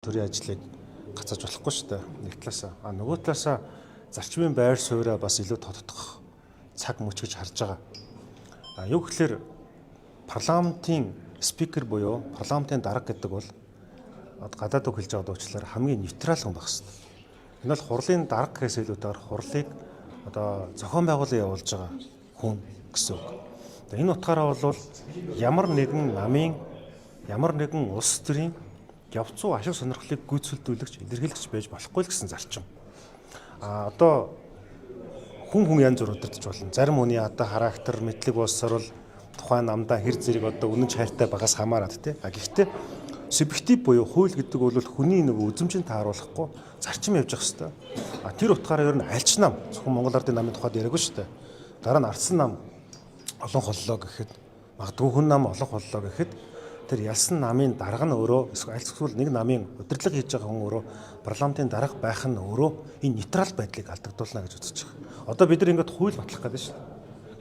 төрийн ажлыг гацааж болохгүй шүү дээ. Нэг талаасаа. Нөгөө талаасаа зарчмын байр сууриа бас илүү тодтогох цаг мөч гэж харж байгаа. Юу гэхээр парламентын спикер буюу парламентын дарга гэдэг бол гадаад үг хэлж байгаа уучлаарай хамгийн нейтрал хүн байх хэрэгтэй. Энэ бол хурлын дарга гэхээс илүүтэйгээр хурлыг зохион байгуулалт явуулж байгаа хүн гэсэн үг. Энэ утгаараа бол ямар нэгэн намын ямар нэгэн улс төрийн явцуу ашиг сонирхлыг гүйцэлдүүлэгч, илэрхийлэгч байж болохгүй л гэсэн зарчим. Хүн янз бүр удирдах болно. Зарим хүний характер, мэдлэг болсоор бол тухайн намдаа хэр зэрэг үнэн чайртай багаас хамаарат тий. Гэхдээ субъектив буюу хууль гэдэг бол хүний нэг үзмжийг тааруулахгүй зарчим явж явах хэрэгтэй. Тэр утгаараа ер нь альч нам зөвхөн Монгол Ардын намын тухайд яриаггүй шүү дээ. Дараа нь Ардсан нам олон холлоо гэхэд магадгүй хүн нам олон холлоо гэхэд тэр ялсан намын дарга нь өөрөө эсвэл нэг намын удирдлага хийж байгаа хүн өөрөө парламентын дарга байх нь өөрөө энэ нейтрал байдлыг алдагдуулна гэж үзэж байгаа. Одоо бид нар ингээд хууль батлах гэдэг шүү дээ.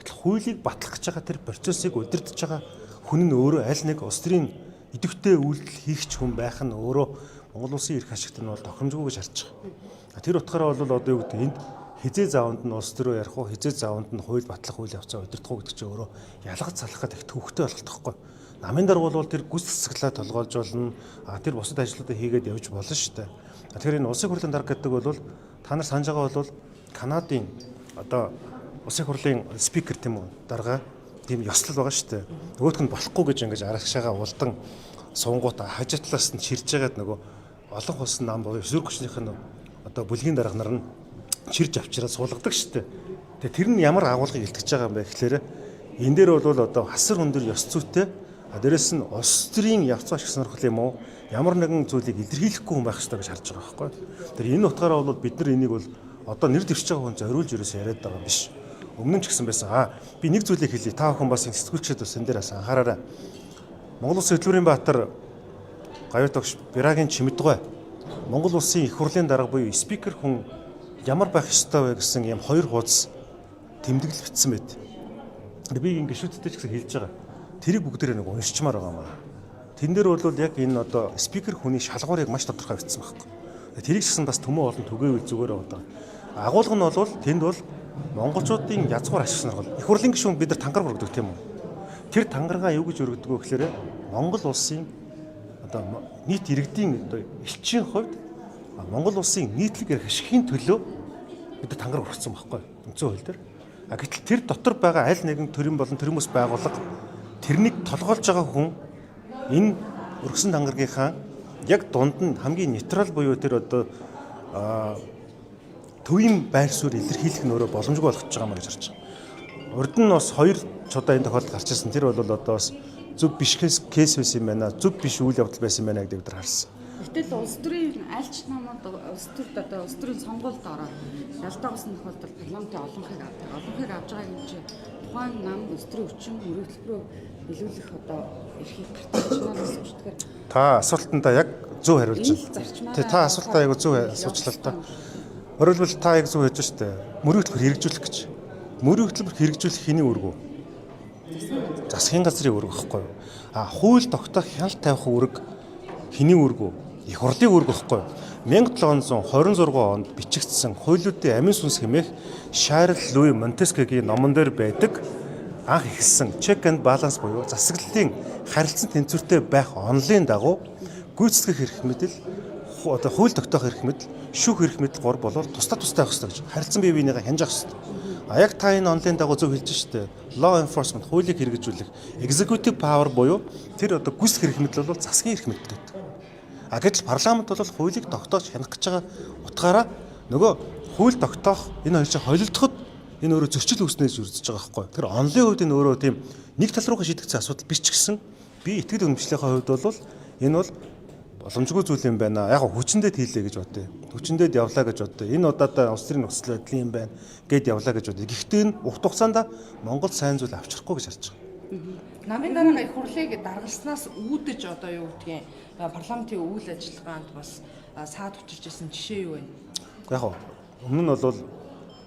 Гэтэл хуулийг батлах гэж байгаа тэр процессыг удирдах байгаа хүн нь өөрөө аль нэг улс төрийн идэвхтэй үйлдэл хийгч хүн байх нь өөрөө Монгол улсын эрх ашигт нь бол тохиромжгүй гэж харж байгаа. Тэр утгаараа бол одоо юу гэдэг энд хизээ зааванд нь улс төрөө ярих уу, хизээ зааванд нь хууль батлах үйл явцаа удирдах уу гэдэг чинь өөрөө ялгаж залхахад их төвөгтэй бололтохгүй. Намын дарга бол тэр гүйц засаглаа толгойлж болно. Тэр бусад ажлуудаа хийгээд явж болно шүү дээ. Тэгэхээр энэ улсын хурлын дарга гэдэг бол та нар санаж байгаа бол Канадын улсын хурлын спикер тийм үү дарга тийм ёслол байгаа шүү дээ. Нөгөөх нь болохгүй гэж ингэж арагшаага улдан суунгууд хажуутлаас нь чирж байгаад нөгөө олон улсын нам буюу эсрэг хүчнийх нь бүлгийн дарга нар нь чирж авчираад суулгадаг шүү дээ. Тэгээ тэр нь ямар агуулгыг илтгэж байгаа юм бэ гэхээр энэ дээр бол хасар өндөр ёс зүйтэй дээрээс нь улс төрийн явц ашиг сонирхол юм уу ямар нэгэн зүйлийг илэрхийлэхгүй хүн байх хэрэгтэй гэж харж байгаа байхгүй. Тэр энэ утгаараа бол бид нар энийг бол нэр дэвшиж байгаа хүн зориулж ерөөсөө яриад байгаа юм биш. Өмнө нь ч гэсэн байсан. Би нэг зүйлийг хэлье. Та бүхэн бас сэтгүүлчид бас энэ дээр бас анхаараарай. Монгол Улсын хөтөлбөрийн баатар Гавьяа тогш Бирагийн Чимэдгой Монгол Улсын их хурлын дарга буюу спикер хүн ямар байх ёстой вэ гэсэн юм хоёр хуудас тэмдэглэл бичсэн байд. Би ингэ гişүүдтэй ч гэсэн хэлж байгаа. Тэрийг бүгдээрээ нэг уншичмаар байгаа маа. Тэн дээр бол яг энэ спикер хүний шалгуурыг маш тодорхой бичсэн байхгүй. Тэрийг ч гэсэн бас төмөө олон түгээвэл зүгээр байгаа. Агуулга нь бол тэнд бол монголчуудын язгуур ашиг сонирхол. Их хурлын гишүүнд бид нар тангар өргөдөг тийм үү? Тэр тангараа юу гэж өргөдөг вэ гэхээр Монгол улсын нийт иргэдийн элчийн хувьд Монгол улсын нийтлэг эрх ашигын төлөө бид нар тангар өргөцсөн байхгүй. Үндсэн хууль дээр. Гэтэл тэр дотор байгаа аль нэгэн төрийн болон төрөмөс байгууллага тэрнийг толгойлж байгаа хүн энэ өргөсөн тангаргийнхаа яг дунд нь хамгийн нейтрал буюу тэр төвийн байр суурь илэрхийлэх нь өөрөө боломжгүй болгож байгаа маа гэж харж байгаа. Урд нь бас хоёр чудаа энэ тохиолдол гарч ирсэн. Тэр бол бас зөв биш кейс байсан юм байна. Зөв биш үйл явдал байсан юм байна гэдэг бид нар харсан. Гэтэл улс төрийн альч намууд улс төрийн сонгуульд ороод ялдаагсан тохиолдолд парламентын олонхыг авдаг. Олонхыг авж байгаа юм чи тухайн нам улс төрийн хүчин мөрөгдөлбөрөөр илүүлэх эрхийг гаргаж байгаа. Та асуултанда яг зөв хариулж байна. Та асуултаа яг зөв асуучлаа л да. Өөрөлдвөл та яг зөв хэлж штэ. Мөрөгдөлбөр хэрэгжүүлэх гэж. Мөрөгдөлбөр хэрэгжүүлэх хэний үүрэг вэ? Засгийн газрын үүрэг гэхгүй юу? Хууль тогтоох хяналт тавих үүрэг хэний үүрэг вэ? Их хурлын үүрэг гэхгүй юу? 1726 онд бичигдсэн хуулиудын амин сүнс хэмээх Шарль Луи Монтескегийн номон дээр байдаг анх ихэлсэн check and balance буюу засаглалын харилцан тэнцвэртэй байх онлын дагуу гүйцэтгэх эрх мэдэл хууль тогтоох эрх мэдэл шүүх эрх мэдэл 3 болоод тусдаа байх хэрэгтэй гэж харилцан бие биенийгээ хянж авах хэрэгтэй. Яг та энэ онлын дагуу зөв хэлж штэ. Law enforcement хуулийг хэрэгжүүлэх executive power буюу тэр гүйцэтгэх эрх мэдэл бол засгийн эрх мэдэл гэдэг. Гэтэл парламент бол хуулийг тогтоож хянах гэж байгаа утгаараа нөгөө хууль тогтоох энэ хоёр чинь холилдоход энэ өөрөө зөрчил үүснээс үрдэж байгаа байхгүй. Тэр онлын хувьд энэ өөрөө тийм нэг тал руугаа шийдэгдсэн асуудал биш ч гэсэн би итгэл үнэмшлийнхээ хувьд бол энэ бол боломжгүй зүйл юм байна. Яг хүчнэд хийлээ гэж бодъё. Хүчнэд явлаа гэж бодъё. Энэ удаадаа улс төрийн нөхцөл байдал юм байна гэд явлаа гэж бодъё. Гэхдээ энэ урт хугацаанд Монгол сайн зүйл авчрахгүй гэж харж байгаа. Намын дарга их хурлыг даргалснаас үүдэж юу гэдгийг парламентын үйл ажиллагаанд бас саад учирч ирсэн жишээ юу вэ? Яг өмнө нь бол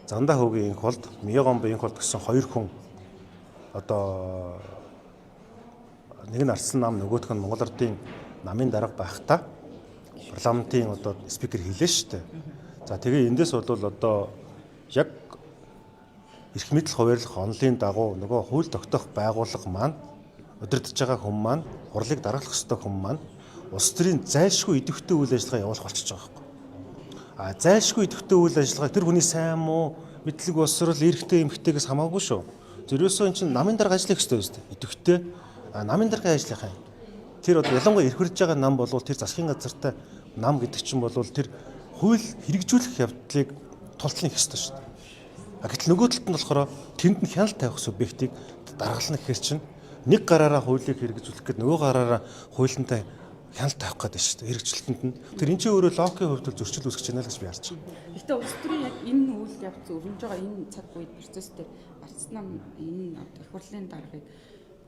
Зандаа хөөгийн инх болд, Миягомбо инх болд гэсэн хоёр хүн нэг нь Ардсан нам нөгөөх нь Монгол Ардын намын дарга байхдаа парламентын одоо спикер хэлээ шүү дээ. За тэгээ эндээс бол одоо яг эрх мэдэл хуваарлах онолын дагуу нөгөө хууль тогтоох байгууллага маань удирдах байгаа хүн маань хурлыг дараалах ёстой хүн маань улс төрийн зайлшгүй идэвхтэй үйл ажиллагаа явуулах болчихж байгаа байхгүй. А зайлшгүй идэвхтэй үйл ажиллагаа тэр хүний сайн муу мэдлэг боловсрол эрхтэй эмхтэйгээс хамаагүй шүү. Зөрөөсөө эн чинь намын дарга ажиллах ёстой шүү дээ. Идэвхтэй намын дарга ажиллах юм. Тэр одоо ялангуяа эрх хүрж байгаа нам бол тэр засгийн газартай нам гэдэг чинь бол тэр хууль хэрэгжүүлэх явдлыг тултлах ёстой шүү дээ. Гэтэл нөгөө талд нь болохоор тэнд нь хяналт тавих субъектыг даргална гэхэр чинь нэг гараараа хуулийг хэрэгжүүлэх гээд нөгөө гараараа хуулинтай хяналт тавих гэдэг шүү дээ. Хэрэгжүүлэлтэнд нь тэр энэ чинь өөрөө логикийн хувьд зөрчил үүсгэж байна л гэж би харж байна. Гэхдээ улс төрийн яг энэ үйл явц өрнөж байгаа энэ цаг үед процесс дээр арц нам энэ одоо их хурлын даргыг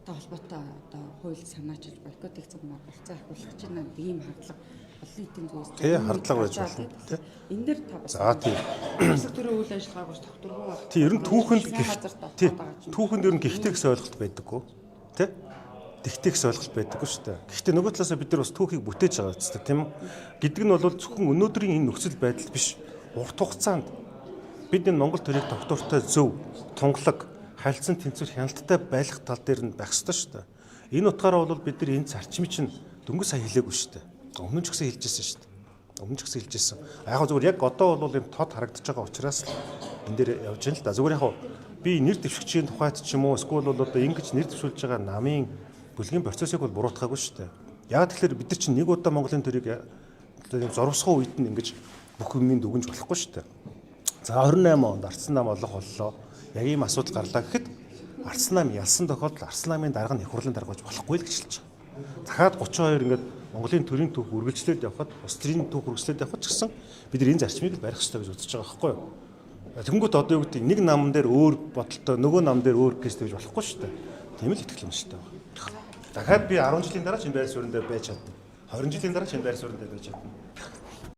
одоо холбоотой одоо хууль санаачилж бойкотыг замаар болцоо ахиулах чинь ийм хардлага олон нийтийн зүгээс хардлага байж болно тий. Энэ дээр та бас За тийм. улс төрийн үйл ажиллагааг бас тогтворгүй байх. Тий ер нь түүхэнд түүхэнд ер нь гихтэй гэсэн ойлголт байдаггүй тий. Тэгтэй гэсэн ойлголт байдаггүй шүү дээ. Гэхдээ нөгөө талаас бид нар бас түүхийг бүтээж байгаа ч тийм үү. Гэдэг нь бол зөвхөн өнөөдрийн энэ нөхцөл байдал биш. Урт хугацаанд бид энэ Монгол төрийн тогтвортой зөв, тунгалаг, харилцан тэнцвэр хяналттай байх тал дээр нь байх ёстой шүү дээ. Энэ утгаараа бол бид нар энэ зарчмыг чинь дөнгөж сая хэлээгүй шүү дээ. Өмнө ч гэсэн хэлжсэн шүү дээ. Өмнө ч гэсэн хэлжсэн. Яг зүгээр яг одоо бол энэ тод харагдаж байгаа учраас энэ дээр явж байна л да. Зүгээр яг би нэр дэвшигчийн тухайд ч юм уу эсвэл бол одоо ингэж нэр дэвшүүлж байгаа намын бүлгийн процессыг бол буруутгаагүй шүү дээ. Яг тэгэхээр бид нар чинь нэг удаа Монголын төрийг зорвсгоо үед нь ингэж бүх юмыг дүгнж болохгүй шүү дээ. За 28 онд Арцсан нам олох боллоо. Яг ийм асуудал гарлаа гэхэд Арцсан нам ялсан тохиолдолд Арцсан намын дарга нь их хурлын дарга гэж болохгүй л гэж хэлж байгаа. Дахиад 32 ингээд Монголын төрийн түүх үргэлжлээд явхад, улс төрийн түүх үргэлжлээд явхад ч гэсэн бид нар энэ зарчмыг барих ёстой гэж үзэж байгаа байхгүй юу? Тэнгүүт одоо юу гэдэг нэг нам дээр өөр бодолтой, нөгөө нам дээр өөр кейс гэж болохгүй шүү дээ. Тийм л итгэл юмштай байна. Дахиад би 10 жилийн дараа чинь байр суурьндаа байж чадна. 20 жилийн дараа чинь байр суурьндаа байж чадна.